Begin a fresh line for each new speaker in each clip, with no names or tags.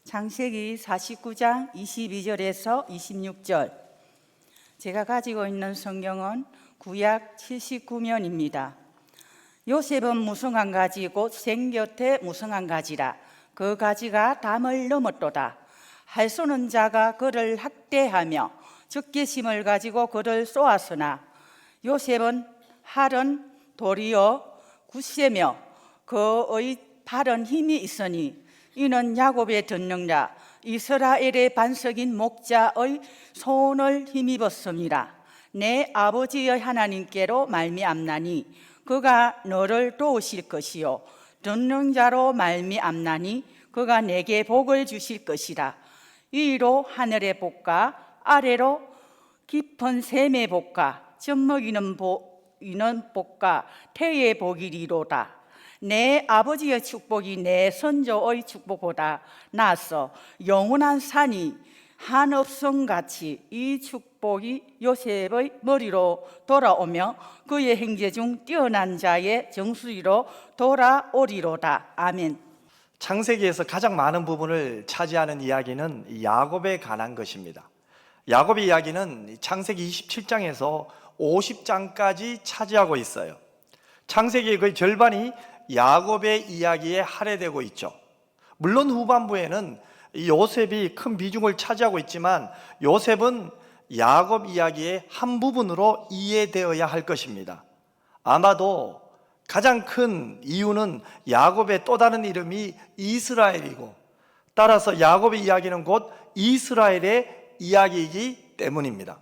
창세기 49장 22절에서 26절. 제가 가지고 있는 성경은 구약 79면입니다. 요셉은 무성한 가지 곧 생곁에 무성한 가지라. 그 가지가 담을 넘었도다. 할 쏘는 자가 그를 학대하며 적개심을 가지고 그를 쏘았으나 요셉은 활은 돌이요 굳세며 그의 발은 힘이 있으니 이는 야곱의 전능자 이스라엘의 반석인 목자의 손을 힘입었습니다. 내 아버지의 하나님께로 말미암나니 그가 너를 도우실 것이요 전능자로 말미암나니 그가 내게 복을 주실 것이라. 위로 하늘의 복과 아래로 깊은 샘의 복과 젖먹이는 복과 태의 복이리로다. 내 아버지의 축복이 내 선조의 축복보다 나서 영원한 산이 한없성같이 이 축복이 요셉의 머리로 돌아오며 그의 행제 중 뛰어난 자의 정수리로 돌아오리로다. 아멘.
창세기에서 가장 많은 부분을 차지하는 이야기는 야곱에 관한 것입니다. 야곱의 이야기는 창세기 27장에서 50장까지 차지하고 있어요. 창세기의 거의 절반이 야곱의 이야기에 할애되고 있죠. 물론 후반부에는 요셉이 큰 비중을 차지하고 있지만 요셉은 야곱 이야기의 한 부분으로 이해되어야 할 것입니다. 아마도 가장 큰 이유는 야곱의 또 다른 이름이 이스라엘이고, 따라서 야곱의 이야기는 곧 이스라엘의 이야기이기 때문입니다.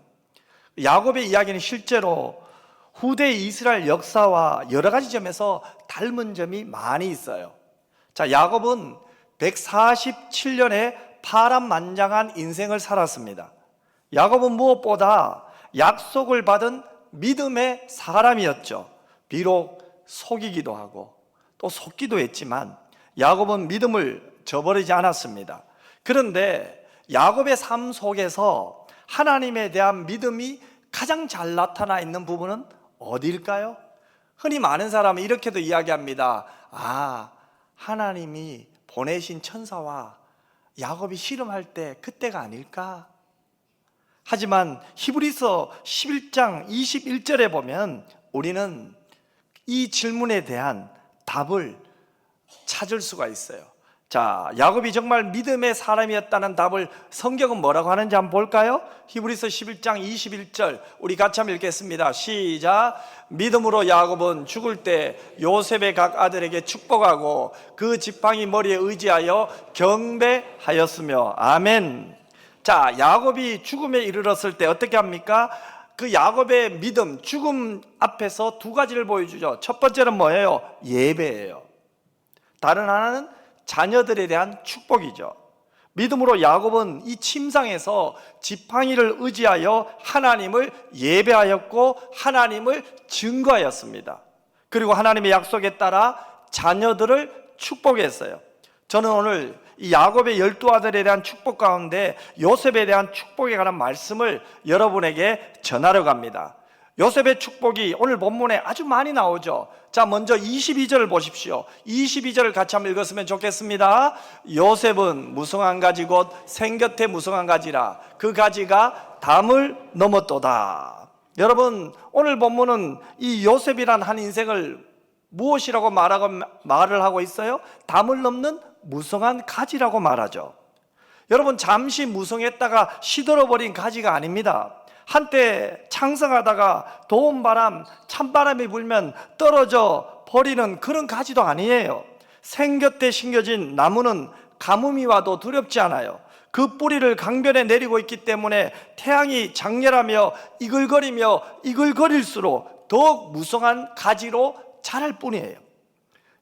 야곱의 이야기는 실제로 후대 이스라엘 역사와 여러 가지 점에서 닮은 점이 많이 있어요. 자, 야곱은 147년의 파란만장한 인생을 살았습니다. 야곱은 무엇보다 약속을 받은 믿음의 사람이었죠. 비록 속이기도 하고 또 속기도 했지만 야곱은 믿음을 저버리지 않았습니다. 그런데 야곱의 삶 속에서 하나님에 대한 믿음이 가장 잘 나타나 있는 부분은 어디일까요? 흔히 많은 사람은 이렇게도 이야기합니다. 하나님이 보내신 천사와 야곱이 씨름할 때 그때가 아닐까? 하지만 히브리서 11장 21절에 보면 우리는 이 질문에 대한 답을 찾을 수가 있어요. 자, 야곱이 정말 믿음의 사람이었다는 답을 성경은 뭐라고 하는지 한번 볼까요? 히브리서 11장 21절 우리 같이 한번 읽겠습니다. 시작. 믿음으로 야곱은 죽을 때 요셉의 각 아들에게 축복하고 그 지팡이 머리에 의지하여 경배하였으며. 아멘. 자, 야곱이 죽음에 이르렀을 때 어떻게 합니까? 그 야곱의 믿음, 죽음 앞에서 두 가지를 보여주죠. 첫 번째는 뭐예요? 예배예요. 다른 하나는 자녀들에 대한 축복이죠. 믿음으로 야곱은 이 침상에서 지팡이를 의지하여 하나님을 예배하였고 하나님을 증거하였습니다. 그리고 하나님의 약속에 따라 자녀들을 축복했어요. 저는 오늘 이 야곱의 12아들에 대한 축복 가운데 요셉에 대한 축복에 관한 말씀을 여러분에게 전하려 갑니다. 요셉의 축복이 오늘 본문에 아주 많이 나오죠. 자, 먼저 22절을 보십시오. 22절을 같이 한번 읽었으면 좋겠습니다. 요셉은 무성한 가지 곧 생곁에 무성한 가지라. 그 가지가 담을 넘었도다. 여러분, 오늘 본문은 이 요셉이란 한 인생을 무엇이라고 말을 하고 있어요? 담을 넘는 무성한 가지라고 말하죠. 여러분, 잠시 무성했다가 시들어버린 가지가 아닙니다. 한때 창성하다가 더운 바람, 찬바람이 불면 떨어져 버리는 그런 가지도 아니에요. 생곁에 심겨진 나무는 가뭄이 와도 두렵지 않아요. 그 뿌리를 강변에 내리고 있기 때문에 태양이 장렬하며 이글거릴수록 더욱 무성한 가지로 자랄 뿐이에요.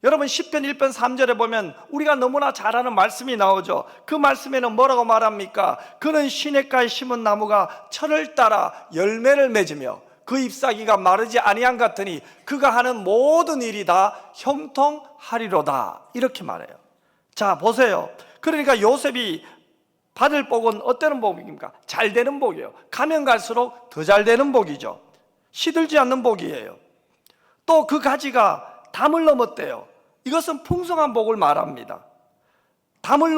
여러분, 시편 1편 3절에 보면 우리가 너무나 잘 아는 말씀이 나오죠. 그 말씀에는 뭐라고 말합니까? 그는 시냇가에 심은 나무가 철을 따라 열매를 맺으며 그 잎사귀가 마르지 아니한 같으니 그가 하는 모든 일이 다 형통하리로다. 이렇게 말해요. 자, 보세요. 그러니까 요셉이 받을 복은 어떤 복입니까? 잘 되는 복이에요. 가면 갈수록 더 잘 되는 복이죠. 시들지 않는 복이에요. 또 그 가지가 담을 넘었대요. 이것은 풍성한 복을 말합니다. 담을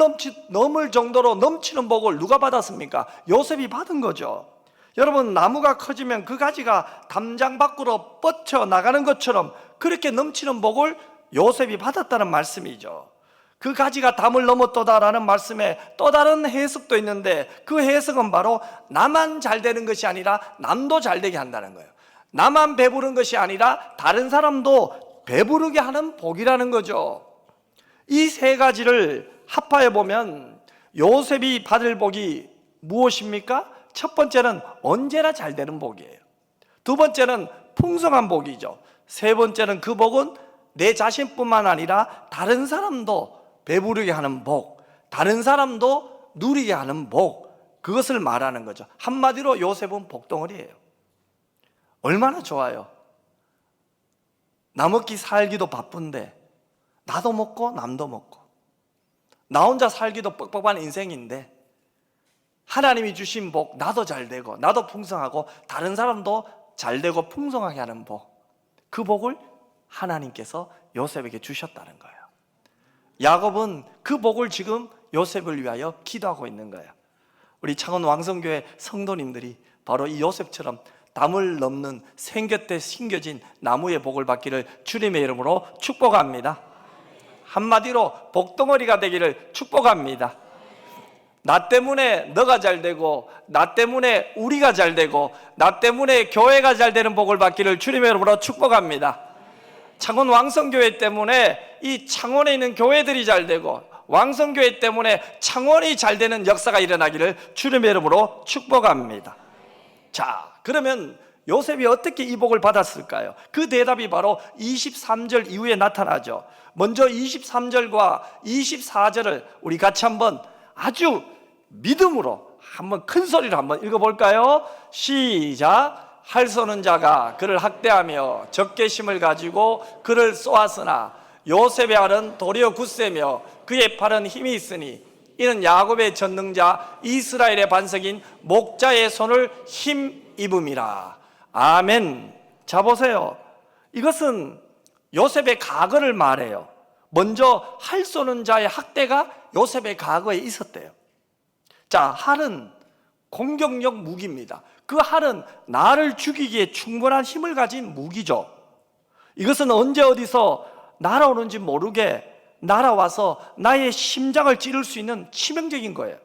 넘을 정도로 넘치는 복을 누가 받았습니까? 요셉이 받은 거죠. 여러분, 나무가 커지면 그 가지가 담장 밖으로 뻗쳐 나가는 것처럼 그렇게 넘치는 복을 요셉이 받았다는 말씀이죠. 그 가지가 담을 넘었도다라는 말씀에 또 다른 해석도 있는데, 그 해석은 바로 나만 잘 되는 것이 아니라 남도 잘 되게 한다는 거예요. 나만 배부른 것이 아니라 다른 사람도 배부르게 하는 복이라는 거죠. 이 세 가지를 합하여 보면 요셉이 받을 복이 무엇입니까? 첫 번째는 언제나 잘 되는 복이에요. 두 번째는 풍성한 복이죠. 세 번째는 그 복은 내 자신뿐만 아니라 다른 사람도 배부르게 하는 복, 다른 사람도 누리게 하는 복, 그것을 말하는 거죠. 한마디로 요셉은 복덩어리예요. 얼마나 좋아요. 나 먹기 살기도 바쁜데 나도 먹고 남도 먹고, 나 혼자 살기도 뻑뻑한 인생인데 하나님이 주신 복, 나도 잘 되고 나도 풍성하고 다른 사람도 잘 되고 풍성하게 하는 복, 그 복을 하나님께서 요셉에게 주셨다는 거예요. 야곱은 그 복을 지금 요셉을 위하여 기도하고 있는 거예요. 우리 창원 왕성교회 성도님들이 바로 이 요셉처럼 담을 넘는 생겼대 심겨진 나무의 복을 받기를 주님의 이름으로 축복합니다. 한마디로 복덩어리가 되기를 축복합니다. 나 때문에 너가 잘 되고, 나 때문에 우리가 잘 되고, 나 때문에 교회가 잘 되는 복을 받기를 주님의 이름으로 축복합니다. 창원 왕성교회 때문에 이 창원에 있는 교회들이 잘 되고, 왕성교회 때문에 창원이 잘 되는 역사가 일어나기를 주님의 이름으로 축복합니다. 자, 그러면 요셉이 어떻게 이 복을 받았을까요? 그 대답이 바로 23절 이후에 나타나죠. 먼저 23절과 24절을 우리 같이 한번 아주 믿음으로 한번 큰 소리로 한번 읽어볼까요? 시작. 할 쏘는 자가 그를 학대하며 적개심을 가지고 그를 쏘았으나 요셉의 알은 도리어 굳세며 그의 팔은 힘이 있으니 이는 야곱의 전능자 이스라엘의 반석인 목자의 손을 힘입음이라. 아멘. 자, 보세요. 이것은 요셉의 과거를 말해요. 먼저 할 쏘는 자의 학대가 요셉의 과거에 있었대요. 자, 활은 공격력 무기입니다. 그 활은 나를 죽이기에 충분한 힘을 가진 무기죠. 이것은 언제 어디서 날아오는지 모르게 날아와서 나의 심장을 찌를 수 있는 치명적인 거예요.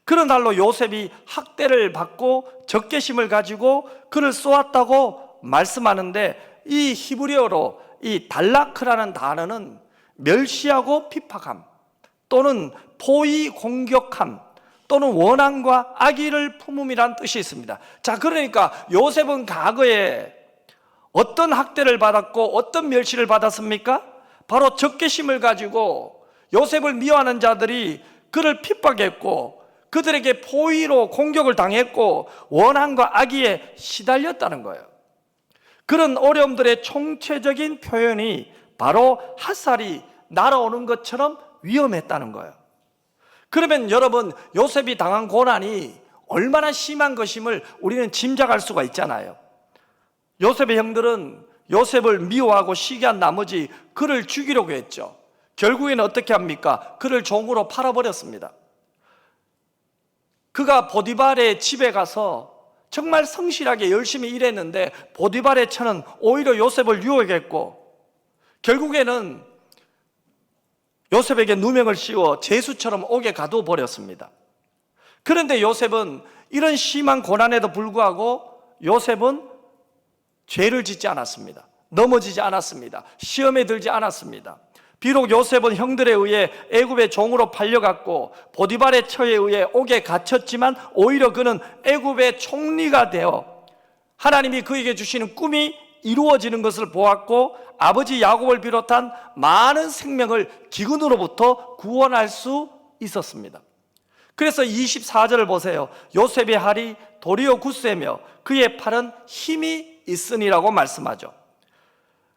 그런 날로 요셉이 학대를 받고 적개심을 가지고 그를 쏘았다고 말씀하는데, 이 히브리어로 이 달라크라는 단어는 멸시하고 핍박함 또는 포위 공격함 또는 원한과 악의를 품음이란 뜻이 있습니다. 자, 그러니까 요셉은 과거에 어떤 학대를 받았고 어떤 멸시를 받았습니까? 바로 적개심을 가지고 요셉을 미워하는 자들이 그를 핍박했고 그들에게 포위로 공격을 당했고 원한과 악의에 시달렸다는 거예요. 그런 어려움들의 총체적인 표현이 바로 핫살이 날아오는 것처럼 위험했다는 거예요. 그러면 여러분, 요셉이 당한 고난이 얼마나 심한 것임을 우리는 짐작할 수가 있잖아요. 요셉의 형들은 요셉을 미워하고 시기한 나머지 그를 죽이려고 했죠. 결국에는 어떻게 합니까? 그를 종으로 팔아버렸습니다. 그가 보디발의 집에 가서 정말 성실하게 열심히 일했는데 보디발의 처는 오히려 요셉을 유혹했고 결국에는 요셉에게 누명을 씌워 죄수처럼 옥에 가둬버렸습니다. 그런데 요셉은 이런 심한 고난에도 불구하고 요셉은 죄를 짓지 않았습니다. 넘어지지 않았습니다. 시험에 들지 않았습니다. 비록 요셉은 형들에 의해 애굽의 종으로 팔려갔고 보디발의 처에 의해 옥에 갇혔지만 오히려 그는 애굽의 총리가 되어 하나님이 그에게 주시는 꿈이 이루어지는 것을 보았고 아버지 야곱을 비롯한 많은 생명을 기근으로부터 구원할 수 있었습니다. 그래서 24절을 보세요. 요셉의 팔이 도리어 굳세며 그의 팔은 힘이 있으니라고 말씀하죠.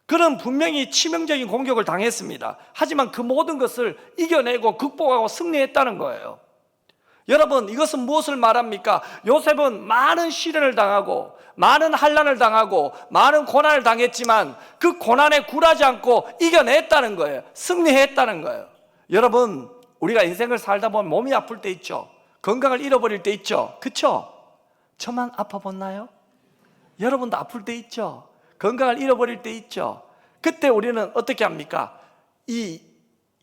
그는 분명히 치명적인 공격을 당했습니다. 하지만 그 모든 것을 이겨내고 극복하고 승리했다는 거예요. 여러분, 이것은 무엇을 말합니까? 요셉은 많은 시련을 당하고 많은 환난을 당하고 많은 고난을 당했지만 그 고난에 굴하지 않고 이겨냈다는 거예요. 승리했다는 거예요. 여러분, 우리가 인생을 살다 보면 몸이 아플 때 있죠. 건강을 잃어버릴 때 있죠. 그렇죠? 저만 아파 봤나요? 여러분도 아플 때 있죠. 건강을 잃어버릴 때 있죠. 그때 우리는 어떻게 합니까? 이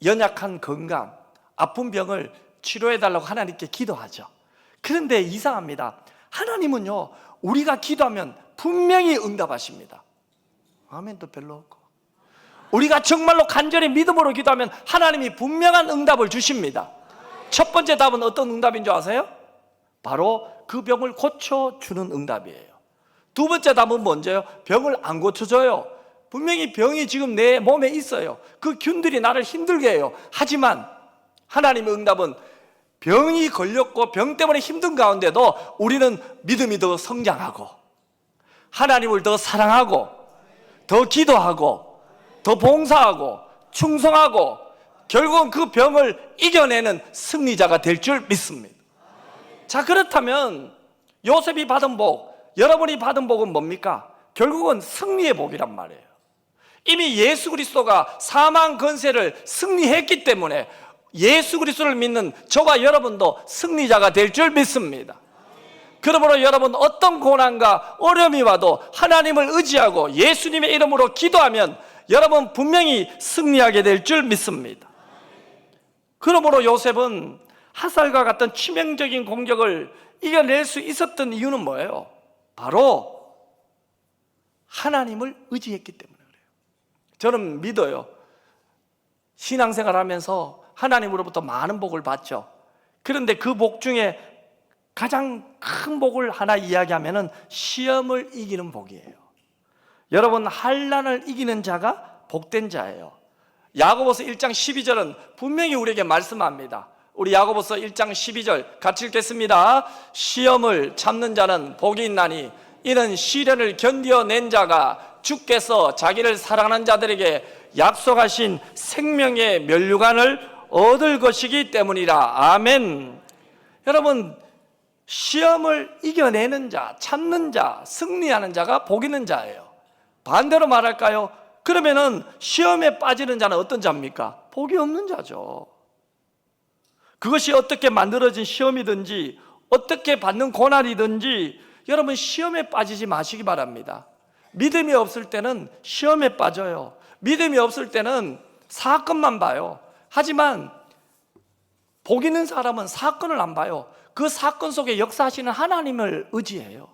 연약한 건강, 아픈 병을 치료해달라고 하나님께 기도하죠. 그런데 이상합니다. 하나님은요, 우리가 기도하면 분명히 응답하십니다. 아멘도 별로 없고, 우리가 정말로 간절히 믿음으로 기도하면 하나님이 분명한 응답을 주십니다. 첫 번째 답은 어떤 응답인 줄 아세요? 바로 그 병을 고쳐주는 응답이에요. 두 번째 답은 뭔지요? 병을 안 고쳐줘요. 분명히 병이 지금 내 몸에 있어요. 그 균들이 나를 힘들게 해요. 하지만 하나님의 응답은 병이 걸렸고 병 때문에 힘든 가운데도 우리는 믿음이 더 성장하고, 하나님을 더 사랑하고, 더 기도하고, 더 봉사하고, 충성하고, 결국은 그 병을 이겨내는 승리자가 될 줄 믿습니다. 자, 그렇다면 요셉이 받은 복, 여러분이 받은 복은 뭡니까? 결국은 승리의 복이란 말이에요. 이미 예수 그리스도가 사망 권세를 승리했기 때문에 예수 그리스도를 믿는 저와 여러분도 승리자가 될 줄 믿습니다. 그러므로 여러분, 어떤 고난과 어려움이 와도 하나님을 의지하고 예수님의 이름으로 기도하면 여러분 분명히 승리하게 될 줄 믿습니다. 그러므로 요셉은 하살과 같은 치명적인 공격을 이겨낼 수 있었던 이유는 뭐예요? 바로 하나님을 의지했기 때문에 그래요. 저는 믿어요. 신앙생활 하면서 하나님으로부터 많은 복을 받죠. 그런데 그 복 중에 가장 큰 복을 하나 이야기하면 시험을 이기는 복이에요. 여러분, 환난을 이기는 자가 복된 자예요. 야고보서 1장 12절은 분명히 우리에게 말씀합니다. 우리 야고보서 1장 12절 같이 읽겠습니다. 시험을 참는 자는 복이 있나니 이는 시련을 견뎌낸 자가 주께서 자기를 사랑하는 자들에게 약속하신 생명의 면류관을 얻을 것이기 때문이라. 아멘. 여러분, 시험을 이겨내는 자, 참는 자, 승리하는 자가 복 있는 자예요. 반대로 말할까요? 그러면은 시험에 빠지는 자는 어떤 자입니까? 복이 없는 자죠. 그것이 어떻게 만들어진 시험이든지 어떻게 받는 고난이든지 여러분, 시험에 빠지지 마시기 바랍니다. 믿음이 없을 때는 시험에 빠져요. 믿음이 없을 때는 사건만 봐요. 하지만 복 있는 사람은 사건을 안 봐요. 그 사건 속에 역사하시는 하나님을 의지해요.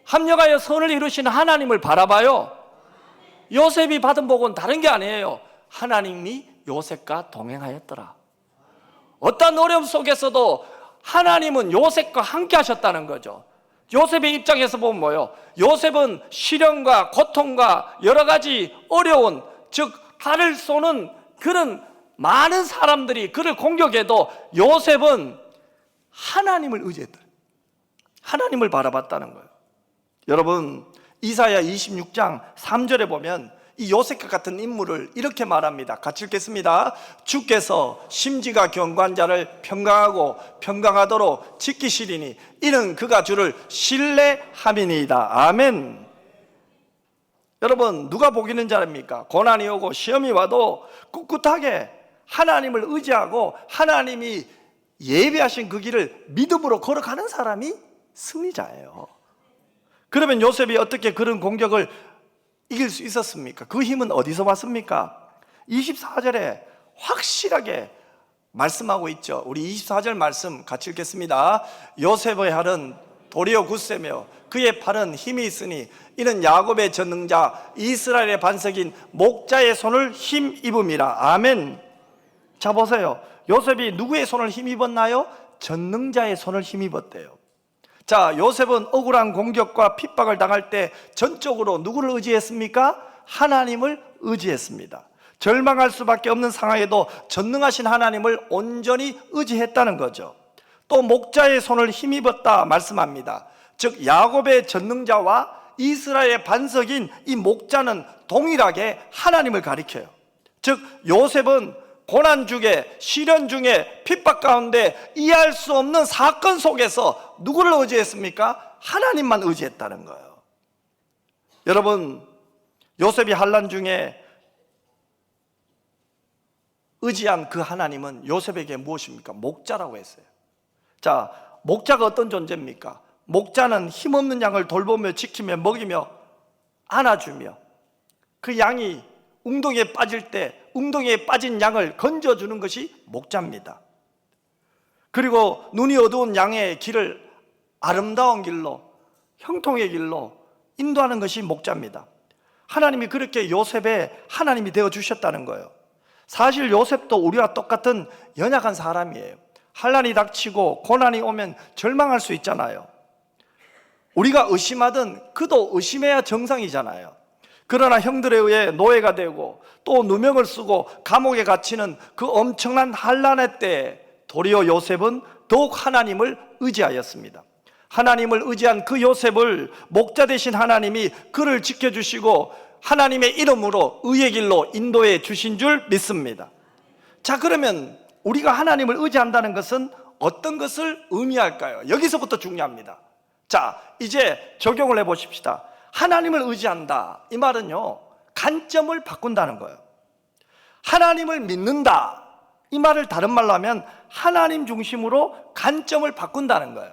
합력하여 선을 이루시는 하나님을 바라봐요. 요셉이 받은 복은 다른 게 아니에요. 하나님이 요셉과 동행하였더라. 어떤 어려움 속에서도 하나님은 요셉과 함께 하셨다는 거죠. 요셉의 입장에서 보면 뭐예요? 요셉은 시련과 고통과 여러 가지 어려운, 즉 칼을 쏘는 그런 많은 사람들이 그를 공격해도 요셉은 하나님을 의지했다. 하나님을 바라봤다는 거예요. 여러분, 이사야 26장 3절에 보면 이 요셉과 같은 인물을 이렇게 말합니다. 같이 읽겠습니다. 주께서 심지가 견고한 자를 평강하고 평강하도록 지키시리니 이는 그가 주를 신뢰함이니이다. 아멘. 여러분, 누가 복 있는 자입니까? 고난이 오고 시험이 와도 꿋꿋하게 하나님을 의지하고 하나님이 예비하신 그 길을 믿음으로 걸어가는 사람이 승리자예요. 그러면 요셉이 어떻게 그런 공격을 이길 수 있었습니까? 그 힘은 어디서 왔습니까? 24절에 확실하게 말씀하고 있죠. 우리 24절 말씀 같이 읽겠습니다. 요셉의 팔은 도리어 굳세며 그의 팔은 힘이 있으니 이는 야곱의 전능자 이스라엘의 반석인 목자의 손을 힘입음이라. 아멘. 자, 보세요. 요셉이 누구의 손을 힘입었나요? 전능자의 손을 힘입었대요. 자, 요셉은 억울한 공격과 핍박을 당할 때 전적으로 누구를 의지했습니까? 하나님을 의지했습니다. 절망할 수밖에 없는 상황에도 전능하신 하나님을 온전히 의지했다는 거죠. 또 목자의 손을 힘입었다 말씀합니다. 즉 야곱의 전능자와 이스라엘의 반석인 이 목자는 동일하게 하나님을 가리켜요. 즉 요셉은 고난 중에, 시련 중에, 핍박 가운데 이해할 수 없는 사건 속에서 누구를 의지했습니까? 하나님만 의지했다는 거예요. 여러분, 요셉이 환난 중에 의지한 그 하나님은 요셉에게 무엇입니까? 목자라고 했어요. 자, 목자가 어떤 존재입니까? 목자는 힘없는 양을 돌보며 지키며 먹이며 안아주며 그 양이 웅덩이에 빠질 때 웅덩이에 빠진 양을 건져주는 것이 목자입니다. 그리고 눈이 어두운 양의 길을 아름다운 길로, 형통의 길로 인도하는 것이 목자입니다. 하나님이 그렇게 요셉의 하나님이 되어주셨다는 거예요. 사실 요셉도 우리와 똑같은 연약한 사람이에요. 환난이 닥치고 고난이 오면 절망할 수 있잖아요. 우리가 의심하든 그도 의심해야 정상이잖아요. 그러나 형들에 의해 노예가 되고 또 누명을 쓰고 감옥에 갇히는 그 엄청난 환난의 때에 도리어 요셉은 더욱 하나님을 의지하였습니다. 하나님을 의지한 그 요셉을 목자 되신 하나님이 그를 지켜주시고 하나님의 이름으로 의의 길로 인도해 주신 줄 믿습니다. 자, 그러면 우리가 하나님을 의지한다는 것은 어떤 것을 의미할까요? 여기서부터 중요합니다. 자, 이제 적용을 해보십시다. 하나님을 의지한다, 이 말은요, 관점을 바꾼다는 거예요. 하나님을 믿는다, 이 말을 다른 말로 하면 하나님 중심으로 관점을 바꾼다는 거예요.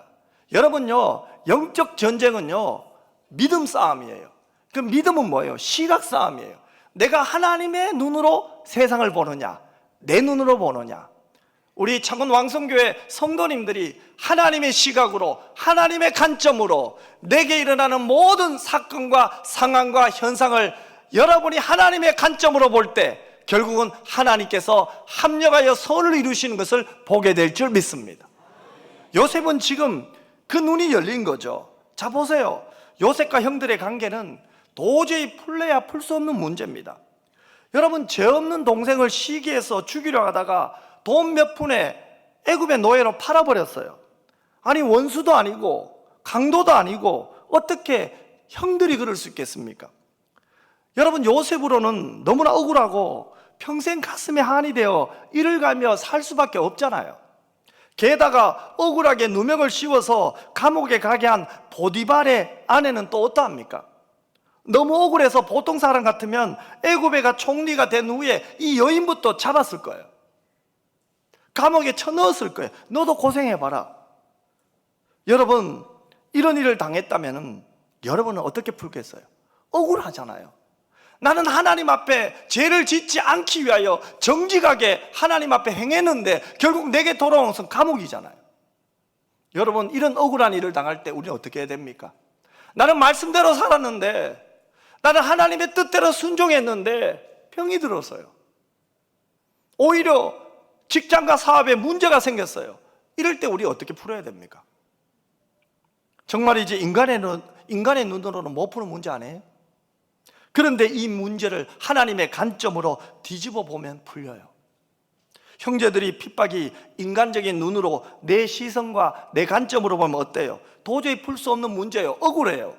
여러분요, 영적 전쟁은요, 믿음 싸움이에요. 그 믿음은 뭐예요? 시각 싸움이에요. 내가 하나님의 눈으로 세상을 보느냐, 내 눈으로 보느냐. 우리 창원 왕성교회 성도님들이 하나님의 시각으로, 하나님의 관점으로 내게 일어나는 모든 사건과 상황과 현상을 여러분이 하나님의 관점으로 볼 때 결국은 하나님께서 합력하여 선을 이루시는 것을 보게 될 줄 믿습니다. 요셉은 지금 그 눈이 열린 거죠. 자, 보세요. 요셉과 형들의 관계는 도저히 풀래야 풀 수 없는 문제입니다. 여러분, 죄 없는 동생을 시기해서 죽이려 하다가 돈 몇 푼에 애굽의 노예로 팔아버렸어요. 아니, 원수도 아니고 강도도 아니고 어떻게 형들이 그럴 수 있겠습니까? 여러분, 요셉으로는 너무나 억울하고 평생 가슴에 한이 되어 이를 가며 살 수밖에 없잖아요. 게다가 억울하게 누명을 씌워서 감옥에 가게 한 보디발의 아내는 또 어떠합니까? 너무 억울해서 보통 사람 같으면 애굽에가 총리가 된 후에 이 여인부터 잡았을 거예요. 감옥에 쳐넣었을 거예요. 너도 고생해봐라. 여러분, 이런 일을 당했다면 여러분은 어떻게 풀겠어요? 억울하잖아요. 나는 하나님 앞에 죄를 짓지 않기 위하여 정직하게 하나님 앞에 행했는데 결국 내게 돌아온 것은 감옥이잖아요. 여러분, 이런 억울한 일을 당할 때 우리는 어떻게 해야 됩니까? 나는 말씀대로 살았는데, 나는 하나님의 뜻대로 순종했는데 병이 들었어요. 오히려 직장과 사업에 문제가 생겼어요. 이럴 때 우리 어떻게 풀어야 됩니까? 정말이지 인간의 눈으로는 못 푸는 문제 아니에요? 그런데 이 문제를 하나님의 관점으로 뒤집어 보면 풀려요. 형제들이 핍박이 인간적인 눈으로 내 시선과 내 관점으로 보면 어때요? 도저히 풀 수 없는 문제예요. 억울해요.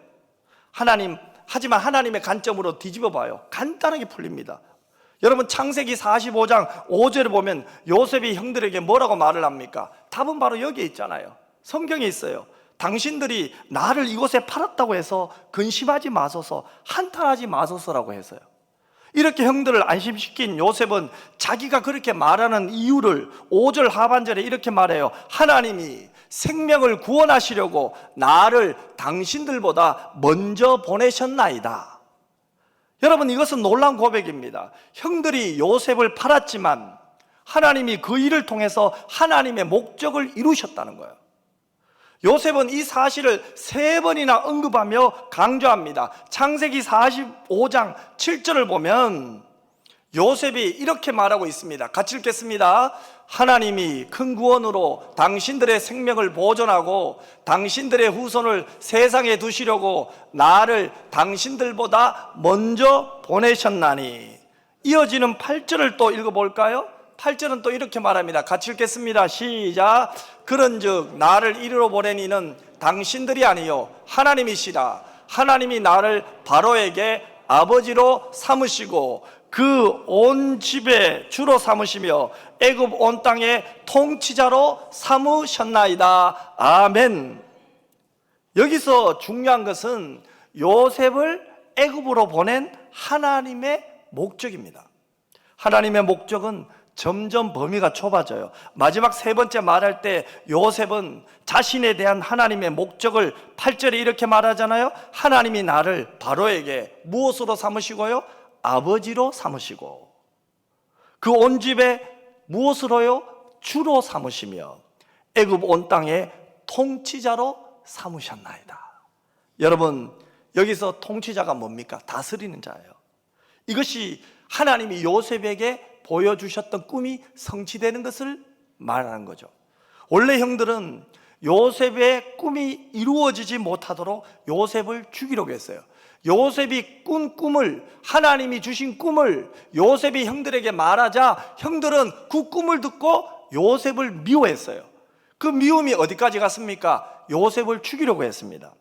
하지만 하나님의 관점으로 뒤집어 봐요. 간단하게 풀립니다. 여러분, 창세기 45장 5절을 보면 요셉이 형들에게 뭐라고 말을 합니까? 답은 바로 여기에 있잖아요. 성경에 있어요. 당신들이 나를 이곳에 팔았다고 해서 근심하지 마소서, 한탄하지 마소서라고 해서요. 이렇게 형들을 안심시킨 요셉은 자기가 그렇게 말하는 이유를 5절 하반절에 이렇게 말해요. 하나님이 생명을 구원하시려고 나를 당신들보다 먼저 보내셨나이다. 여러분, 이것은 놀라운 고백입니다. 형들이 요셉을 팔았지만 하나님이 그 일을 통해서 하나님의 목적을 이루셨다는 거예요. 요셉은 이 사실을 3번이나 언급하며 강조합니다. 창세기 45장 7절을 보면 요셉이 이렇게 말하고 있습니다. 같이 읽겠습니다. 하나님이 큰 구원으로 당신들의 생명을 보존하고 당신들의 후손을 세상에 두시려고 나를 당신들보다 먼저 보내셨나니. 이어지는 8절을 또 읽어볼까요? 8절은 또 이렇게 말합니다. 같이 읽겠습니다. 시작. 그런즉 나를 이리로 보낸 이는 당신들이 아니요 하나님이시라. 하나님이 나를 바로에게 아버지로 삼으시고 그 온 집에 주로 삼으시며 애굽 온 땅의 통치자로 삼으셨나이다. 아멘. 여기서 중요한 것은 요셉을 애굽으로 보낸 하나님의 목적입니다. 하나님의 목적은 점점 범위가 좁아져요. 마지막 세 번째 말할 때 요셉은 자신에 대한 하나님의 목적을 8절에 이렇게 말하잖아요. 하나님이 나를 바로에게 무엇으로 삼으시고요? 아버지로 삼으시고 그 온 집에 무엇으로요? 주로 삼으시며 애굽 온 땅의 통치자로 삼으셨나이다. 여러분, 여기서 통치자가 뭡니까? 다스리는 자예요. 이것이 하나님이 요셉에게 보여주셨던 꿈이 성취되는 것을 말하는 거죠. 원래 형들은 요셉의 꿈이 이루어지지 못하도록 요셉을 죽이려고 했어요. 요셉이 꾼 꿈을, 하나님이 주신 꿈을 요셉이 형들에게 말하자 형들은 그 꿈을 듣고 요셉을 미워했어요. 그 미움이 어디까지 갔습니까? 요셉을 죽이려고 했습니다.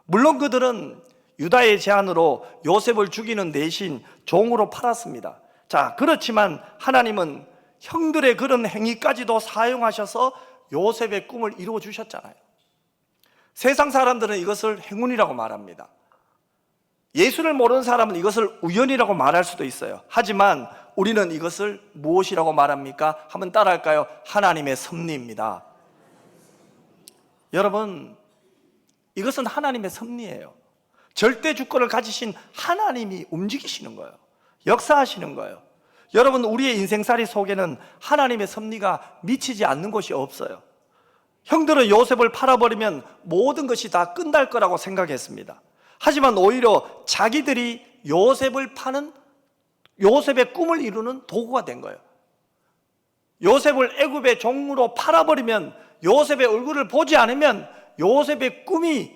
물론 그들은 유다의 제안으로 요셉을 죽이는 대신 종으로 팔았습니다. 자, 그렇지만 하나님은 형들의 그런 행위까지도 사용하셔서 요셉의 꿈을 이루어 주셨잖아요. 세상 사람들은 이것을 행운이라고 말합니다. 예수를 모르는 사람은 이것을 우연이라고 말할 수도 있어요. 하지만 우리는 이것을 무엇이라고 말합니까? 한번 따라할까요? 하나님의 섭리입니다. 여러분, 이것은 하나님의 섭리예요. 절대 주권을 가지신 하나님이 움직이시는 거예요. 역사하시는 거예요. 여러분, 우리의 인생살이 속에는 하나님의 섭리가 미치지 않는 곳이 없어요. 형들은 요셉을 팔아버리면 모든 것이 다 끝날 거라고 생각했습니다. 하지만 오히려 자기들이 요셉을 파는, 요셉의 꿈을 이루는 도구가 된 거예요. 요셉을 애굽의 종으로 팔아버리면, 요셉의 얼굴을 보지 않으면 요셉의 꿈이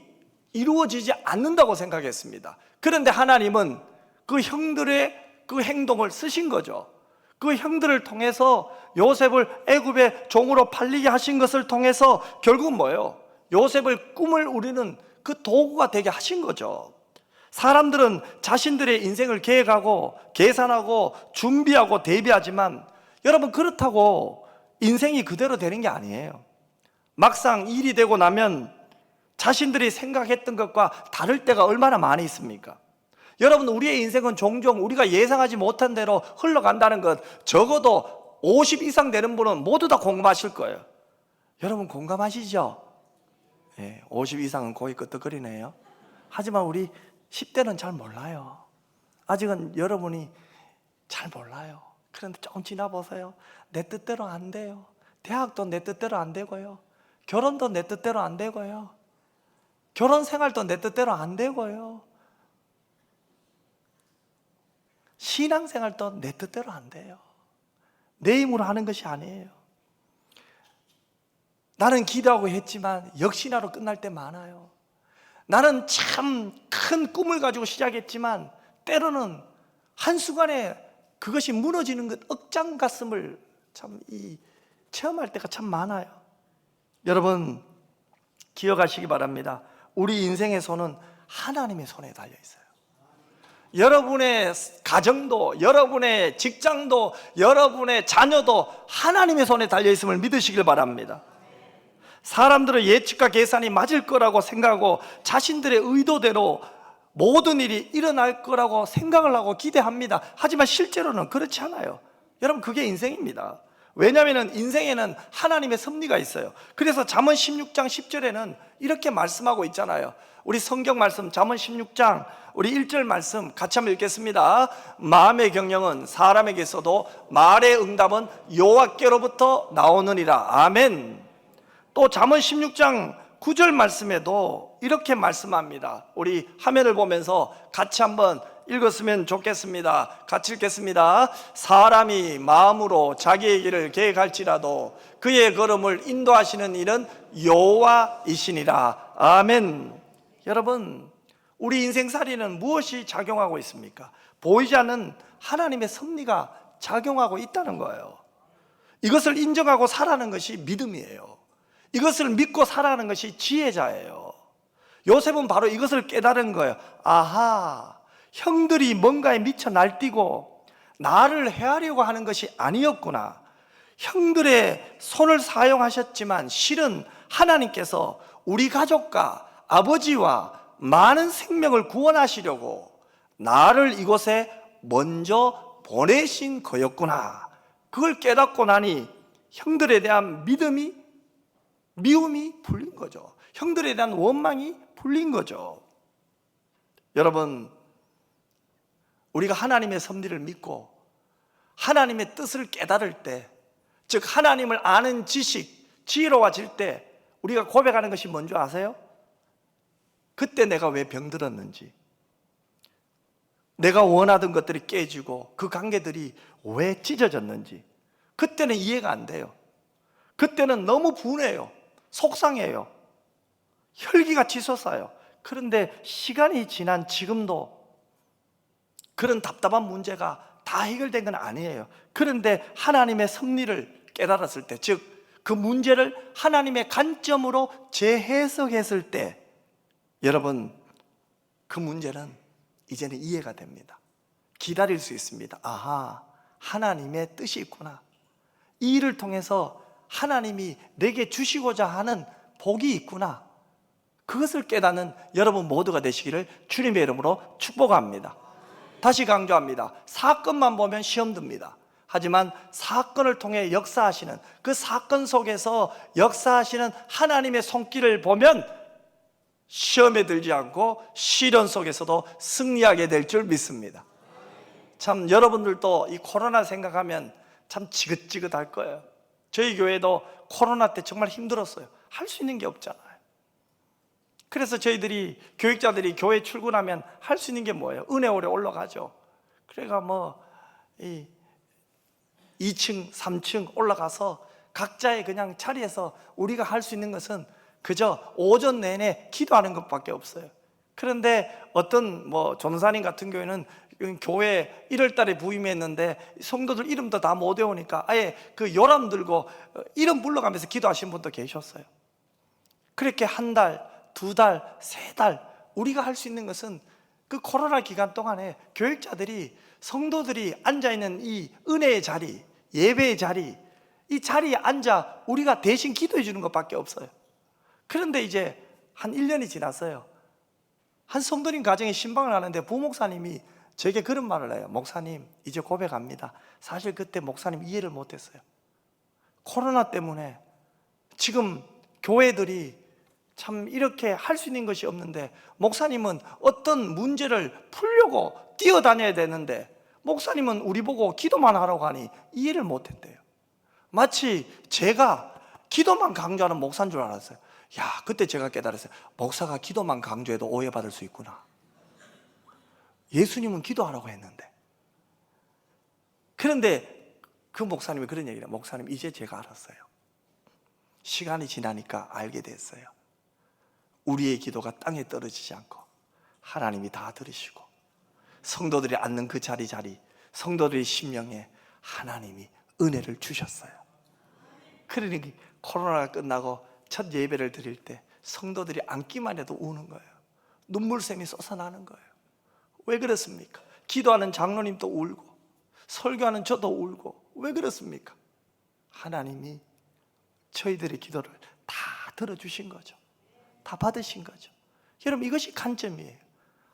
이루어지지 않는다고 생각했습니다. 그런데 하나님은 그 형들의 그 행동을 쓰신 거죠. 그 형들을 통해서 요셉을 애굽의 종으로 팔리게 하신 것을 통해서 결국 뭐예요? 요셉을 꿈을 우리는 그 도구가 되게 하신 거죠. 사람들은 자신들의 인생을 계획하고 계산하고 준비하고 대비하지만 여러분, 그렇다고 인생이 그대로 되는 게 아니에요. 막상 일이 되고 나면 자신들이 생각했던 것과 다를 때가 얼마나 많이 있습니까? 여러분, 우리의 인생은 종종 우리가 예상하지 못한 대로 흘러간다는 것, 적어도 50 이상 되는 분은 모두 다 공감하실 거예요. 여러분 공감하시죠? 네, 50 이상은 고개 끄덕거리네요. 하지만 우리 10대는 잘 몰라요. 아직은 여러분이 잘 몰라요. 그런데 조금 지나보세요. 내 뜻대로 안 돼요. 대학도 내 뜻대로 안 되고요. 결혼도 내 뜻대로 안 되고요. 결혼 생활도 내 뜻대로 안 되고요. 신앙생활도 내 뜻대로 안 돼요. 내 힘으로 하는 것이 아니에요. 나는 기도하고 했지만 역시나로 끝날 때 많아요. 나는 참 큰 꿈을 가지고 시작했지만 때로는 한순간에 그것이 무너지는 것, 억장 갔음을 참 체험할 때가 참 많아요. 여러분, 기억하시기 바랍니다. 우리 인생의 손은 하나님의 손에 달려 있어요. 여러분의 가정도, 여러분의 직장도, 여러분의 자녀도 하나님의 손에 달려 있음을 믿으시길 바랍니다. 사람들은 예측과 계산이 맞을 거라고 생각하고 자신들의 의도대로 모든 일이 일어날 거라고 생각을 하고 기대합니다. 하지만 실제로는 그렇지 않아요. 여러분, 그게 인생입니다. 왜냐하면 인생에는 하나님의 섭리가 있어요. 그래서 잠언 16장 10절에는 이렇게 말씀하고 있잖아요. 우리 성경 말씀 잠언 16장 우리 1절 말씀 같이 한번 읽겠습니다. 마음의 경영은 사람에게 있어도 말의 응답은 여호와께로부터 나오느니라. 아멘. 또 잠언 16장 9절 말씀에도 이렇게 말씀합니다. 우리 화면을 보면서 같이 한번 읽었으면 좋겠습니다. 같이 읽겠습니다. 사람이 마음으로 자기의 길을 계획할지라도 그의 걸음을 인도하시는 이는 여호와이시니라. 아멘. 여러분, 우리 인생살이는 무엇이 작용하고 있습니까? 보이지 않는 하나님의 섭리가 작용하고 있다는 거예요. 이것을 인정하고 살아가는 것이 믿음이에요. 이것을 믿고 살아가는 것이 지혜자예요. 요셉은 바로 이것을 깨달은 거예요. 아하, 형들이 뭔가에 미쳐 날뛰고 나를 해하려고 하는 것이 아니었구나. 형들의 손을 사용하셨지만 실은 하나님께서 우리 가족과 아버지와 많은 생명을 구원하시려고 나를 이곳에 먼저 보내신 거였구나. 그걸 깨닫고 나니 형들에 대한 미움이 풀린 거죠. 형들에 대한 원망이 풀린 거죠. 여러분, 우리가 하나님의 섭리를 믿고 하나님의 뜻을 깨달을 때, 즉 하나님을 아는 지식, 지혜로워질 때 우리가 고백하는 것이 뭔지 아세요? 그때 내가 왜 병들었는지, 내가 원하던 것들이 깨지고 그 관계들이 왜 찢어졌는지 그때는 이해가 안 돼요. 그때는 너무 분해요. 속상해요. 혈기가 치솟아요. 그런데 시간이 지난 지금도 그런 답답한 문제가 다 해결된 건 아니에요. 그런데 하나님의 섭리를 깨달았을 때, 즉 그 문제를 하나님의 관점으로 재해석했을 때, 여러분, 그 문제는 이제는 이해가 됩니다. 기다릴 수 있습니다. 아하, 하나님의 뜻이 있구나. 이 일을 통해서 하나님이 내게 주시고자 하는 복이 있구나. 그것을 깨닫는 여러분 모두가 되시기를 주님의 이름으로 축복합니다. 다시 강조합니다. 사건만 보면 시험 듭니다. 하지만 사건을 통해 역사하시는, 그 사건 속에서 역사하시는 하나님의 손길을 보면 시험에 들지 않고 시련 속에서도 승리하게 될 줄 믿습니다. 참 여러분들도 이 코로나 생각하면 참 지긋지긋할 거예요. 저희 교회도 코로나 때 정말 힘들었어요. 할 수 있는 게 없잖아요. 그래서 저희들이, 교육자들이 교회 출근하면 할 수 있는 게 뭐예요? 은혜홀에 올라가죠. 그래가 뭐 2층, 3층 올라가서 각자의 그냥 자리에서 우리가 할 수 있는 것은 그저 오전 내내 기도하는 것밖에 없어요. 그런데 어떤 전사님 같은 경우에는 교회 1월 달에 부임했는데 성도들 이름도 다 못 외우니까 아예 그 요람 들고 이름 불러가면서 기도하신 분도 계셨어요. 그렇게 한 달, 두 달, 세 달 우리가 할 수 있는 것은 그 코로나 기간 동안에 교육자들이, 성도들이 앉아있는 이 은혜의 자리, 예배의 자리, 이 자리에 앉아 우리가 대신 기도해 주는 것밖에 없어요. 그런데 이제 한 1년이 지났어요. 한 성도님 가정에 신방을 하는데 부목사님이 저에게 그런 말을 해요. 목사님, 이제 고백합니다. 사실 그때 목사님 이해를 못했어요. 코로나 때문에 지금 교회들이 참 이렇게 할 수 있는 것이 없는데, 목사님은 어떤 문제를 풀려고 뛰어다녀야 되는데 목사님은 우리 보고 기도만 하라고 하니 이해를 못했대요. 마치 제가 기도만 강조하는 목사인 줄 알았어요. 야, 그때 제가 깨달았어요. 목사가 기도만 강조해도 오해받을 수 있구나. 예수님은 기도하라고 했는데. 그런데 그 목사님이 그런 얘기를 해요. 목사님, 이제 제가 알았어요. 시간이 지나니까 알게 됐어요. 우리의 기도가 땅에 떨어지지 않고 하나님이 다 들으시고, 성도들이 앉는 그 자리, 성도들의 심령에 하나님이 은혜를 주셨어요. 그러니 코로나가 끝나고 첫 예배를 드릴 때 성도들이 앉기만 해도 우는 거예요. 눈물샘이 쏟아나는 거예요. 왜 그렇습니까? 기도하는 장로님도 울고 설교하는 저도 울고. 왜 그렇습니까? 하나님이 저희들의 기도를 다 들어주신 거죠. 다 받으신 거죠. 여러분, 이것이 관점이에요.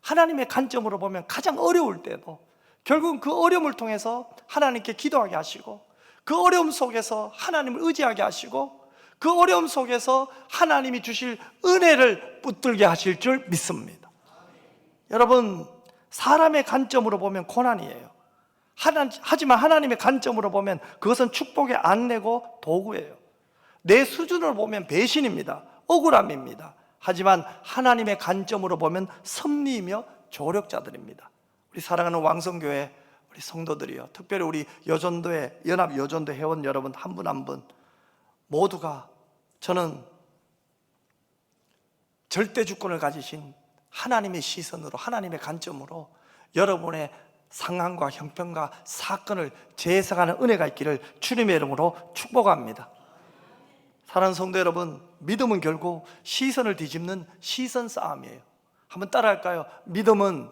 하나님의 관점으로 보면 가장 어려울 때도 결국은 그 어려움을 통해서 하나님께 기도하게 하시고, 그 어려움 속에서 하나님을 의지하게 하시고, 그 어려움 속에서 하나님이 주실 은혜를 붙들게 하실 줄 믿습니다. 여러분, 사람의 관점으로 보면 고난이에요. 하지만 하나님의 관점으로 보면 그것은 축복의 안내고 도구예요. 내 수준을 보면 배신입니다. 억울함입니다. 하지만 하나님의 관점으로 보면 섭리이며 조력자들입니다. 우리 사랑하는 왕성교회 우리 성도들이요, 특별히 우리 여전도회, 연합 여전도 회원 여러분 한 분 한 분 모두가, 저는 절대 주권을 가지신 하나님의 시선으로, 하나님의 관점으로 여러분의 상황과 형편과 사건을 재해석하는 은혜가 있기를 주님의 이름으로 축복합니다. 사랑하는 성도 여러분, 믿음은 결국 시선을 뒤집는 시선 싸움이에요. 한번 따라할까요? 믿음은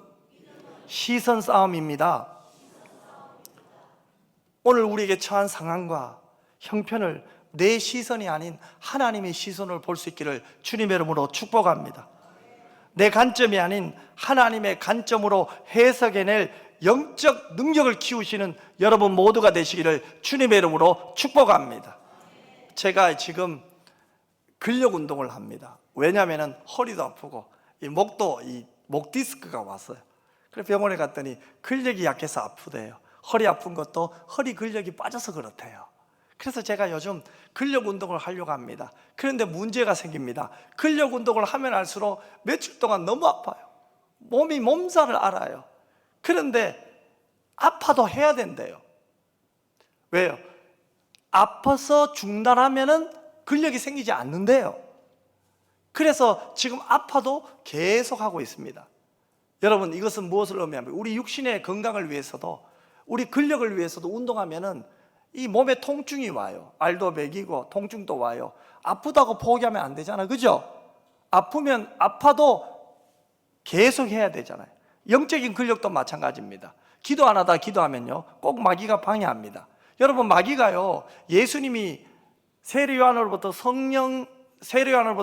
시선 싸움입니다. 오늘 우리에게 처한 상황과 형편을 내 시선이 아닌 하나님의 시선으로 볼 수 있기를 주님의 이름으로 축복합니다. 내 관점이 아닌 하나님의 관점으로 해석해낼 영적 능력을 키우시는 여러분 모두가 되시기를 주님의 이름으로 축복합니다. 제가 지금 근력 운동을 합니다. 왜냐하면 허리도 아프고 이 목도 목 디스크가 왔어요. 그래서 병원에 갔더니 근력이 약해서 아프대요. 허리 아픈 것도 허리 근력이 빠져서 그렇대요. 그래서 제가 요즘 근력 운동을 하려고 합니다. 그런데 문제가 생깁니다. 근력 운동을 하면 할수록 며칠 동안 너무 아파요. 몸이 몸살을 앓아요. 그런데 아파도 해야 된대요. 왜요? 아파서 중단하면은 근력이 생기지 않는데요. 그래서 지금 아파도 계속 하고 있습니다. 여러분, 이것은 무엇을 의미합니까? 우리 육신의 건강을 위해서도, 우리 근력을 위해서도 운동하면은 이 몸에 통증이 와요. 알도 배기고 통증도 와요. 아프다고 포기하면 안 되잖아요. 그죠? 아프면 아파도 계속 해야 되잖아요. 영적인 근력도 마찬가지입니다. 기도 안 하다 기도하면요, 꼭 마귀가 방해합니다. 여러분, 마귀가요, 예수님이 세례 요한으로부터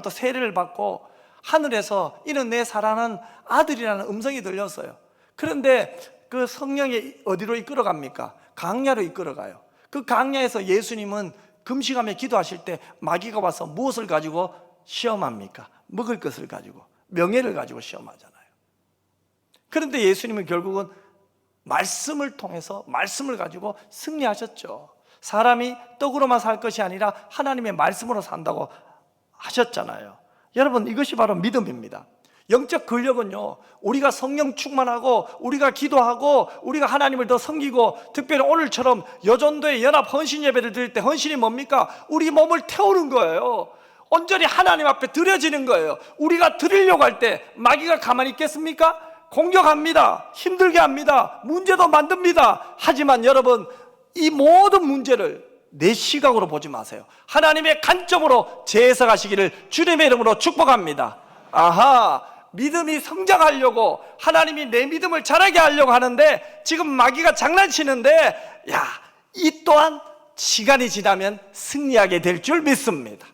세례를 받고 하늘에서 이는 내 사랑하는 아들이라는 음성이 들렸어요. 그런데 그 성령이 어디로 이끌어갑니까? 강야로 이끌어가요. 그 강야에서 예수님은 금식하며 기도하실 때 마귀가 와서 무엇을 가지고 시험합니까? 먹을 것을 가지고, 명예를 가지고 시험하잖아요. 그런데 예수님은 결국은 말씀을 통해서, 말씀을 가지고 승리하셨죠. 사람이 떡으로만 살 것이 아니라 하나님의 말씀으로 산다고 하셨잖아요. 여러분, 이것이 바로 믿음입니다. 영적 근력은요, 우리가 성령 충만하고 우리가 기도하고 우리가 하나님을 더 섬기고, 특별히 오늘처럼 여전도의 연합 헌신 예배를 드릴 때 헌신이 뭡니까? 우리 몸을 태우는 거예요. 온전히 하나님 앞에 드려지는 거예요. 우리가 드리려고 할 때 마귀가 가만히 있겠습니까? 공격합니다. 힘들게 합니다. 문제도 만듭니다. 하지만 여러분, 이 모든 문제를 내 시각으로 보지 마세요. 하나님의 관점으로 재해석하시기를 주님의 이름으로 축복합니다. 아하, 믿음이 성장하려고, 하나님이 내 믿음을 자라게 하려고 하는데 지금 마귀가 장난치는데, 야, 이 또한 시간이 지나면 승리하게 될 줄 믿습니다.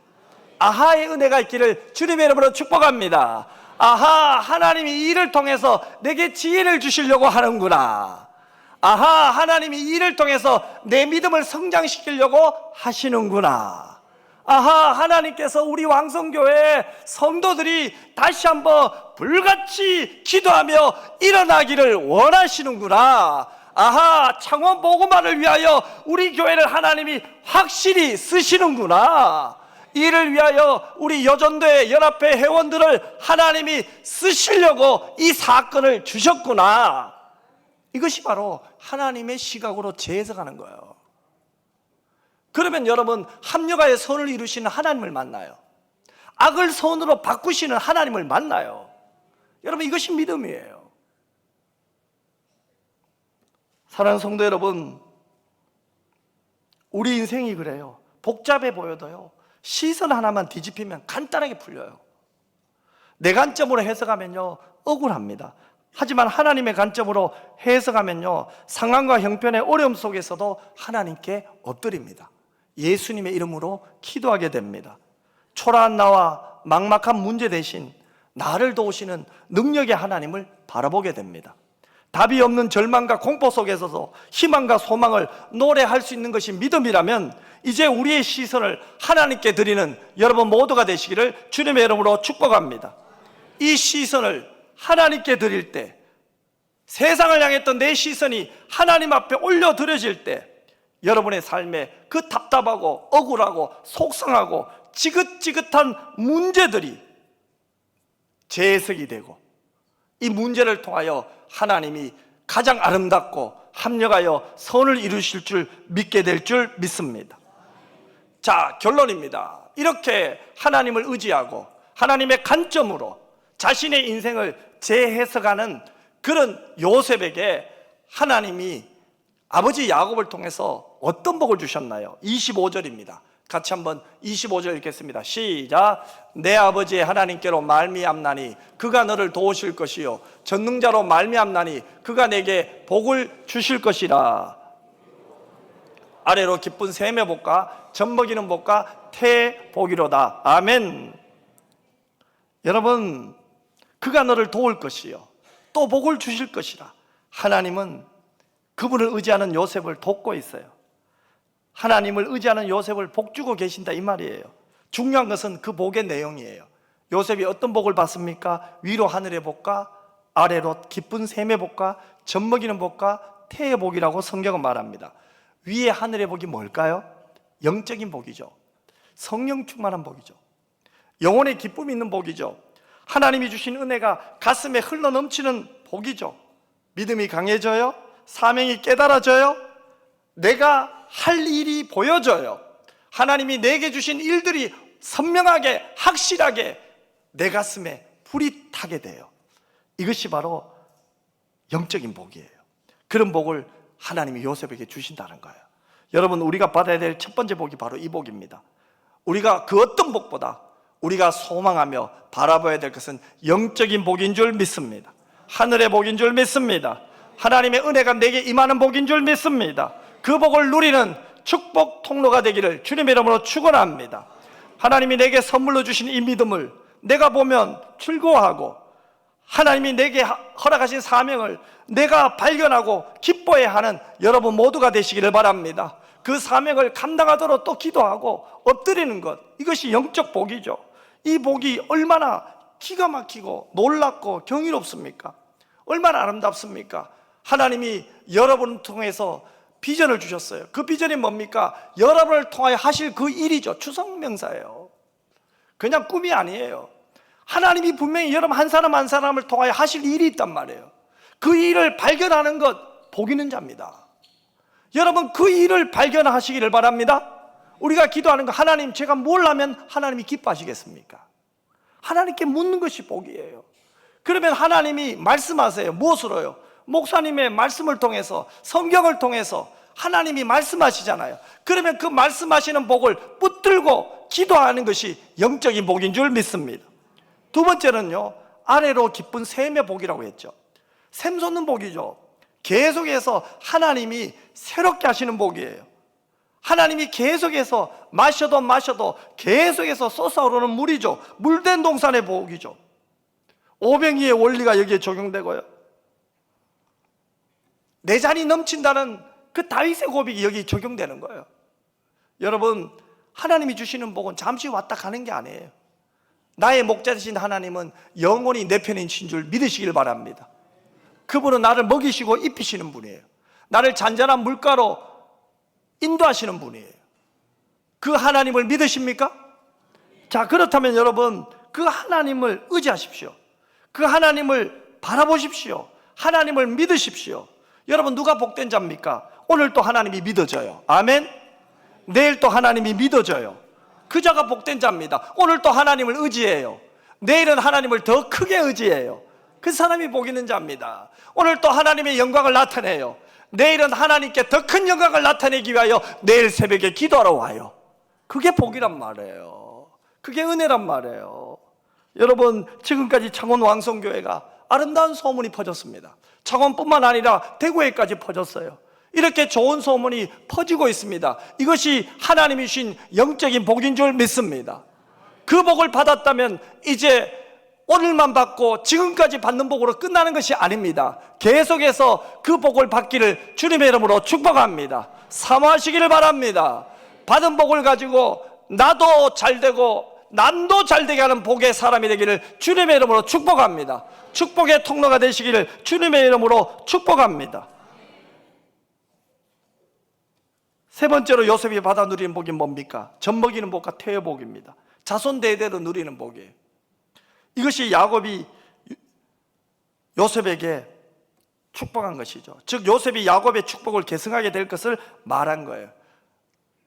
아하의 은혜가 있기를 주님의 이름으로 축복합니다. 아하, 하나님이 이 일을 통해서 내게 지혜를 주시려고 하는구나. 아하, 하나님이 이 일을 통해서 내 믿음을 성장시키려고 하시는구나. 아하, 하나님께서 우리 왕성교회 성도들이 다시 한번 불같이 기도하며 일어나기를 원하시는구나. 아하, 창원 복음화를 위하여 우리 교회를 하나님이 확실히 쓰시는구나. 이를 위하여 우리 여전도의 연합회 회원들을 하나님이 쓰시려고 이 사건을 주셨구나. 이것이 바로 하나님의 시각으로 재해석하는 거예요. 그러면 여러분, 합력하여 선을 이루시는 하나님을 만나요. 악을 선으로 바꾸시는 하나님을 만나요. 여러분, 이것이 믿음이에요. 사랑하는 성도 여러분, 우리 인생이 그래요. 복잡해 보여도요, 시선 하나만 뒤집히면 간단하게 풀려요. 내 관점으로 해석하면요, 억울합니다. 하지만 하나님의 관점으로 해석하면요, 상황과 형편의 어려움 속에서도 하나님께 엎드립니다. 예수님의 이름으로 기도하게 됩니다. 초라한 나와 막막한 문제 대신 나를 도우시는 능력의 하나님을 바라보게 됩니다. 답이 없는 절망과 공포 속에서도 희망과 소망을 노래할 수 있는 것이 믿음이라면, 이제 우리의 시선을 하나님께 드리는 여러분 모두가 되시기를 주님의 이름으로 축복합니다. 이 시선을 하나님께 드릴 때, 세상을 향했던 내 시선이 하나님 앞에 올려드려질 때, 여러분의 삶에 그 답답하고 억울하고 속상하고 지긋지긋한 문제들이 재해석이 되고, 이 문제를 통하여 하나님이 가장 아름답고 합력하여 선을 이루실 줄 믿게 될 줄 믿습니다. 자, 결론입니다. 이렇게 하나님을 의지하고 하나님의 관점으로 자신의 인생을 재해석하는 그런 요셉에게 하나님이 아버지 야곱을 통해서 어떤 복을 주셨나요? 25절입니다. 같이 한번 25절 읽겠습니다. 시작. 내 아버지의 하나님께로 말미암나니 그가 너를 도우실 것이요 전능자로 말미암나니 그가 내게 복을 주실 것이라. 아래로 기쁜 샘의 복과 젖먹이는 복과 태의 복이로다. 아멘. 여러분, 그가 너를 도울 것이요 또 복을 주실 것이라. 하나님은 그분을 의지하는 요셉을 돕고 있어요. 하나님을 의지하는 요셉을 복주고 계신다 이 말이에요. 중요한 것은 그 복의 내용이에요. 요셉이 어떤 복을 받습니까? 위로 하늘의 복과 아래로 기쁜 샘의 복과 젖먹이는 복과 태의 복이라고 성경은 말합니다. 위에 하늘의 복이 뭘까요? 영적인 복이죠. 성령 충만한 복이죠. 영혼의 기쁨이 있는 복이죠. 하나님이 주신 은혜가 가슴에 흘러 넘치는 복이죠. 믿음이 강해져요. 사명이 깨달아져요. 내가 할 일이 보여져요. 하나님이 내게 주신 일들이 선명하게 확실하게 내 가슴에 불이 타게 돼요. 이것이 바로 영적인 복이에요. 그런 복을 하나님이 요셉에게 주신다는 거예요. 여러분, 우리가 받아야 될 첫 번째 복이 바로 이 복입니다. 우리가 그 어떤 복보다 우리가 소망하며 바라봐야 될 것은 영적인 복인 줄 믿습니다. 하늘의 복인 줄 믿습니다. 하나님의 은혜가 내게 임하는 복인 줄 믿습니다. 그 복을 누리는 축복 통로가 되기를 주님의 이름으로 축원합니다. 하나님이 내게 선물로 주신 이 믿음을 내가 보면 즐거워하고, 하나님이 내게 허락하신 사명을 내가 발견하고 기뻐해야 하는 여러분 모두가 되시기를 바랍니다. 그 사명을 감당하도록 또 기도하고 엎드리는 것, 이것이 영적 복이죠. 이 복이 얼마나 기가 막히고 놀랍고 경이롭습니까? 얼마나 아름답습니까? 하나님이 여러분을 통해서 비전을 주셨어요. 그 비전이 뭡니까? 여러분을 통하여 하실 그 일이죠. 추상명사예요. 그냥 꿈이 아니에요. 하나님이 분명히 여러분 한 사람 한 사람을 통하여 하실 일이 있단 말이에요. 그 일을 발견하는 것, 복 있는 자입니다. 여러분, 그 일을 발견하시기를 바랍니다. 우리가 기도하는 거, 하나님 제가 뭘 하면 하나님이 기뻐하시겠습니까? 하나님께 묻는 것이 복이에요. 그러면 하나님이 말씀하세요. 무엇으로요? 목사님의 말씀을 통해서, 성경을 통해서 하나님이 말씀하시잖아요. 그러면 그 말씀하시는 복을 붙들고 기도하는 것이 영적인 복인 줄 믿습니다. 두 번째는요, 아래로 기쁜 샘의 복이라고 했죠. 샘 솟는 복이죠. 계속해서 하나님이 새롭게 하시는 복이에요. 하나님이 계속해서 마셔도 계속해서 솟아오르는 물이죠. 물된 동산의 복이죠. 오병이의 원리가 여기에 적용되고요, 내 잔이 넘친다는 그 다윗의 고백이 여기 적용되는 거예요. 여러분, 하나님이 주시는 복은 잠시 왔다 가는 게 아니에요. 나의 목자 되신 하나님은 영원히 내 편이신 줄 믿으시길 바랍니다. 그분은 나를 먹이시고 입히시는 분이에요. 나를 잔잔한 물가로 인도하시는 분이에요. 그 하나님을 믿으십니까? 자, 그렇다면 여러분, 그 하나님을 의지하십시오. 그 하나님을 바라보십시오. 하나님을 믿으십시오. 여러분, 누가 복된 자입니까? 오늘 또 하나님이 믿어져요. 아멘. 내일 또 하나님이 믿어져요. 그 자가 복된 자입니다. 오늘 또 하나님을 의지해요. 내일은 하나님을 더 크게 의지해요. 그 사람이 복 있는 자입니다. 오늘 또 하나님의 영광을 나타내요. 내일은 하나님께 더 큰 영광을 나타내기 위하여 내일 새벽에 기도하러 와요. 그게 복이란 말이에요. 그게 은혜란 말이에요. 여러분, 지금까지 창원 왕성교회가 아름다운 소문이 퍼졌습니다. 창원뿐만 아니라 대구에까지 퍼졌어요. 이렇게 좋은 소문이 퍼지고 있습니다. 이것이 하나님이 주신 영적인 복인 줄 믿습니다. 그 복을 받았다면 이제 오늘만 받고 지금까지 받는 복으로 끝나는 것이 아닙니다. 계속해서 그 복을 받기를 주님의 이름으로 축복합니다. 사모하시기를 바랍니다. 받은 복을 가지고 나도 잘되고 남도 잘되게 하는 복의 사람이 되기를 주님의 이름으로 축복합니다. 축복의 통로가 되시기를 주님의 이름으로 축복합니다. 세 번째로 요셉이 받아 누리는 복이 뭡니까? 젖먹이는 복과 태의 복입니다. 자손 대대로 누리는 복이에요. 이것이 야곱이 요셉에게 축복한 것이죠. 즉, 요셉이 야곱의 축복을 계승하게 될 것을 말한 거예요.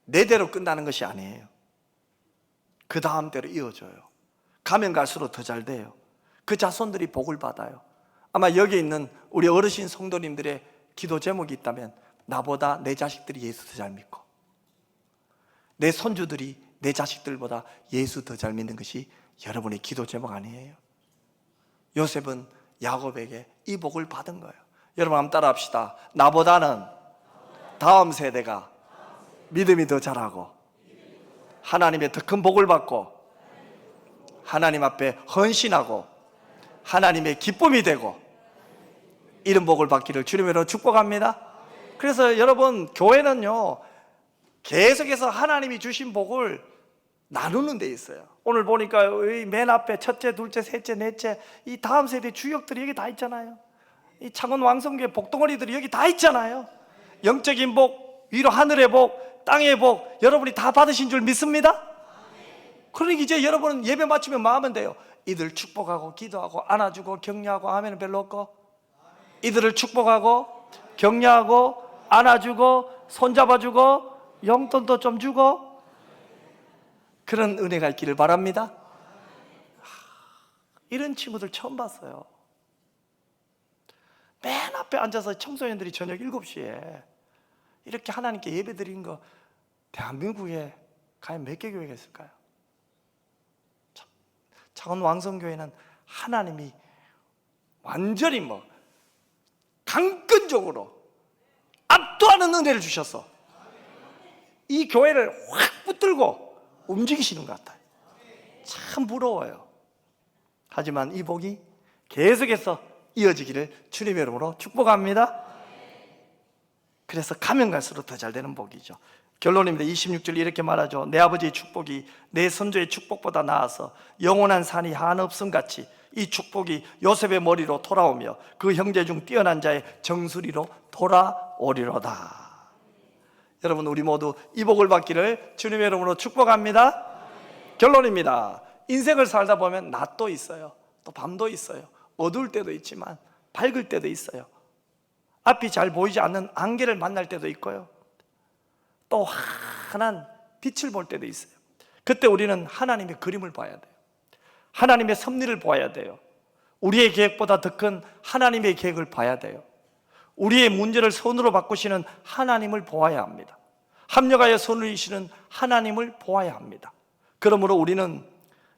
내 대로 끝나는 것이 아니에요. 그 다음 대로 이어져요. 가면 갈수록 더 잘 돼요. 그 자손들이 복을 받아요. 아마 여기 있는 우리 어르신 성도님들의 기도 제목이 있다면, 나보다 내 자식들이 예수 더 잘 믿고, 내 손주들이 내 자식들보다 예수 더 잘 믿는 것이 여러분의 기도 제목 아니에요? 요셉은 야곱에게 이 복을 받은 거예요. 여러분, 한번 따라 합시다. 나보다는 다음 세대가 믿음이 더 잘하고 하나님의 더 큰 복을 받고 하나님 앞에 헌신하고 하나님의 기쁨이 되고 이런 복을 받기를 주님으로 축복합니다. 그래서 여러분, 교회는요 계속해서 하나님이 주신 복을 나누는 데 있어요. 오늘 보니까 이 맨 앞에 첫째, 둘째, 셋째, 넷째 이 다음 세대 주역들이 여기 다 있잖아요. 이 창원 왕성교회 복덩어리들이 여기 다 있잖아요. 영적인 복, 위로 하늘의 복, 땅의 복 여러분이 다 받으신 줄 믿습니다. 그러니까 이제 여러분은 예배 마치면 뭐 하면 돼요? 이들 축복하고 기도하고 안아주고 격려하고 하면은 별로 없고, 이들을 축복하고 격려하고 안아주고 손잡아주고 용돈도 좀 주고 그런 은혜가 있기를 바랍니다. 이런 친구들 처음 봤어요. 맨 앞에 앉아서 청소년들이 저녁 7시에 이렇게 하나님께 예배 드린 거 대한민국에 과연 몇 개 교회가 있을까요? 창원 왕성교회는 하나님이 완전히 강권적으로 압도하는 은혜를 주셔서 이 교회를 확 붙들고 움직이시는 것 같아요. 참 부러워요. 하지만 이 복이 계속해서 이어지기를 주님의 이름으로 축복합니다. 그래서 가면 갈수록 더 잘 되는 복이죠. 결론입니다. 26절 이렇게 말하죠. 내 아버지의 축복이 내 선조의 축복보다 나아서 영원한 산이 한없음 같이 이 축복이 요셉의 머리로 돌아오며 그 형제 중 뛰어난 자의 정수리로 돌아오리로다. 여러분, 우리 모두 이 복을 받기를 주님의 이름으로 축복합니다. 결론입니다. 인생을 살다 보면 낮도 있어요, 또 밤도 있어요. 어두울 때도 있지만 밝을 때도 있어요. 앞이 잘 보이지 않는 안개를 만날 때도 있고요, 또 환한 빛을 볼 때도 있어요. 그때 우리는 하나님의 그림을 봐야 돼요. 하나님의 섭리를 봐야 돼요. 우리의 계획보다 더 큰 하나님의 계획을 봐야 돼요. 우리의 문제를 선으로 바꾸시는 하나님을 보아야 합니다. 합력하여 선을 이시는 하나님을 보아야 합니다. 그러므로 우리는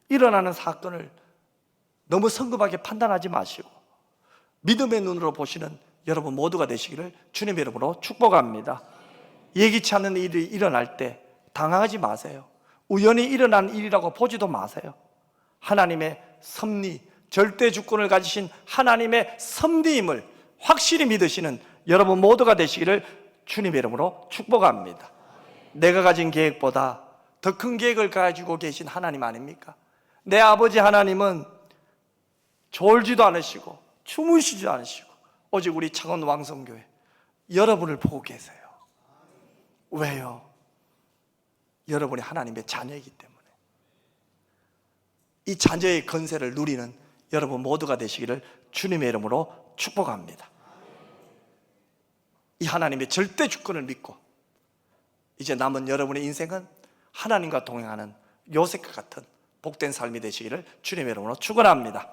일어나는 사건을 너무 성급하게 판단하지 마시고 믿음의 눈으로 보시는 여러분 모두가 되시기를 주님의 이름으로 축복합니다. 예기치 않는 일이 일어날 때 당황하지 마세요. 우연히 일어난 일이라고 보지도 마세요. 하나님의 섭리, 절대 주권을 가지신 하나님의 섭리임을 확실히 믿으시는 여러분 모두가 되시기를 주님의 이름으로 축복합니다. 내가 가진 계획보다 더 큰 계획을 가지고 계신 하나님 아닙니까? 내 아버지 하나님은 졸지도 않으시고 주무시지도 않으시고 오직 우리 창원 왕성교회 여러분을 보고 계세요. 왜요? 여러분이 하나님의 자녀이기 때문에. 이 자녀의 건세를 누리는 여러분 모두가 되시기를 주님의 이름으로 축복합니다. 이 하나님의 절대 주권을 믿고 이제 남은 여러분의 인생은 하나님과 동행하는 요셉과 같은 복된 삶이 되시기를 주님의 이름으로 축원합니다.